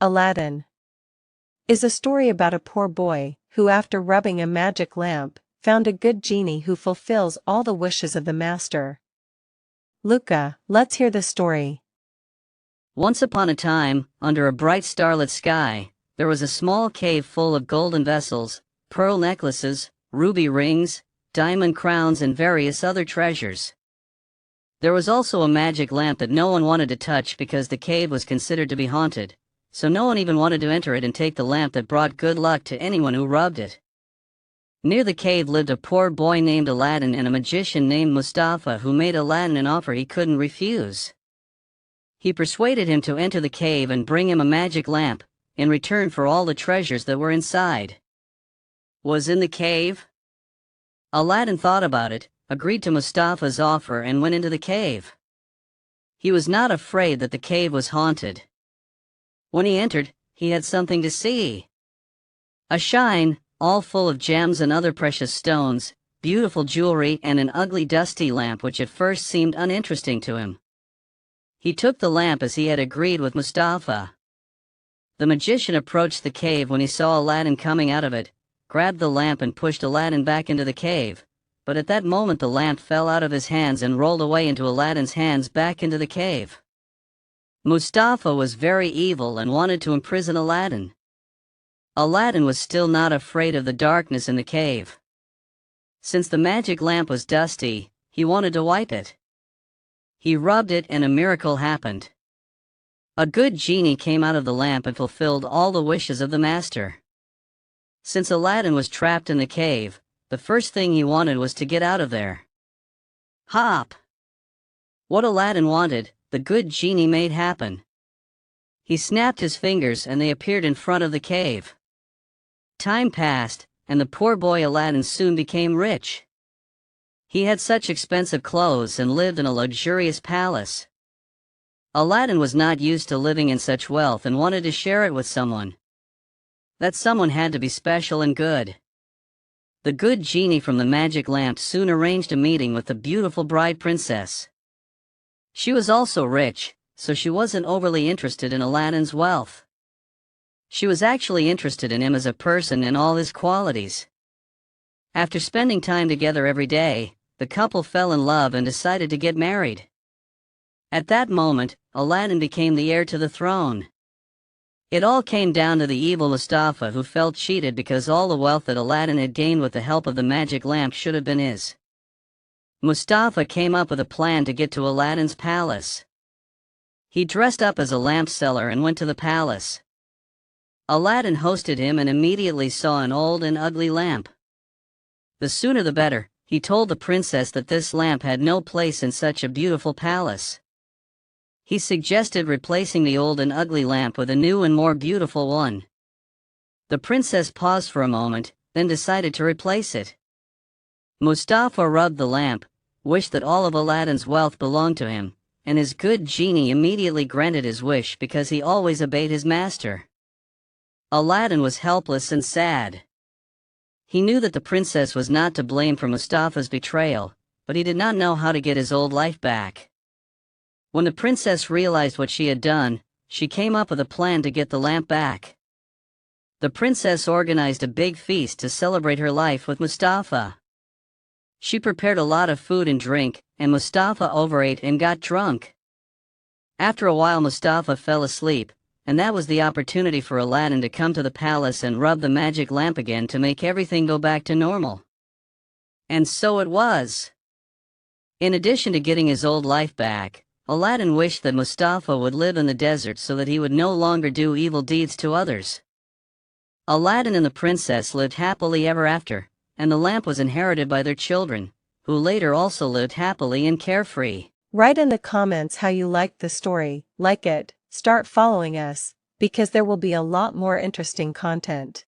Aladdin is a story about a poor boy who, after rubbing a magic lamp, found a good genie who fulfills all the wishes of the master. Luca, let's hear the story. Once upon a time, under a bright starlit sky, there was a small cave full of golden vessels, pearl necklaces, ruby rings, diamond crowns and various other treasures. There was also a magic lamp that no one wanted to touch because the cave was considered to be haunted, so no one even wanted to enter it and take the lamp that brought good luck to anyone who rubbed it. Near the cave lived a poor boy named Aladdin and a magician named Mustafa who made Aladdin an offer he couldn't refuse. He persuaded him to enter the cave and bring him a magic lamp, in return for all the treasures that were inside. Was in the cave? Aladdin thought about it, agreed to Mustafa's offer and went into the cave. He was not afraid that the cave was haunted. When he entered, he had something to see. A shrine, all full of gems and other precious stones, beautiful jewelry and an ugly dusty lamp which at first seemed uninteresting to him. He took the lamp as he had agreed with Mustafa. The magician approached the cave when he saw Aladdin coming out of it, grabbed the lamp and pushed Aladdin back into the cave, but at that moment the lamp fell out of his hands and rolled away into Aladdin's hands back into the cave. Mustafa was very evil and wanted to imprison Aladdin. Aladdin was still not afraid of the darkness in the cave. Since the magic lamp was dusty, he wanted to wipe it. He rubbed it and a miracle happened. A good genie came out of the lamp and fulfilled all the wishes of the master. Since Aladdin was trapped in the cave, the first thing he wanted was to get out of there. Hop! What Aladdin wanted, the good genie made happen. He snapped his fingers and they appeared in front of the cave. Time passed, and the poor boy Aladdin soon became rich. He had such expensive clothes and lived in a luxurious palace. Aladdin was not used to living in such wealth and wanted to share it with someone. That someone had to be special and good. The good genie from the magic lamp soon arranged a meeting with the beautiful bride princess. She was also rich, so she wasn't overly interested in Aladdin's wealth. She was actually interested in him as a person and all his qualities. After spending time together every day, the couple fell in love and decided to get married. At that moment, Aladdin became the heir to the throne. It all came down to the evil Mustafa who felt cheated because all the wealth that Aladdin had gained with the help of the magic lamp should have been his. Mustafa came up with a plan to get to Aladdin's palace. He dressed up as a lamp seller and went to the palace. Aladdin hosted him and immediately saw an old and ugly lamp. The sooner the better, he told the princess that this lamp had no place in such a beautiful palace. He suggested replacing the old and ugly lamp with a new and more beautiful one. The princess paused for a moment, then decided to replace it. Mustafa rubbed the lamp, wished that all of Aladdin's wealth belonged to him, and his good genie immediately granted his wish because he always obeyed his master. Aladdin was helpless and sad. He knew that the princess was not to blame for Mustafa's betrayal, but he did not know how to get his old life back. When the princess realized what she had done, she came up with a plan to get the lamp back. The princess organized a big feast to celebrate her life with Mustafa. She prepared a lot of food and drink, and Mustafa overate and got drunk. After a while Mustafa fell asleep, and that was the opportunity for Aladdin to come to the palace and rub the magic lamp again to make everything go back to normal. And so it was. In addition to getting his old life back, Aladdin wished that Mustafa would live in the desert so that he would no longer do evil deeds to others. Aladdin and the princess lived happily ever after, and the lamp was inherited by their children, who later also lived happily and carefree. Write in the comments how you liked the story, like it, start following us, because there will be a lot more interesting content.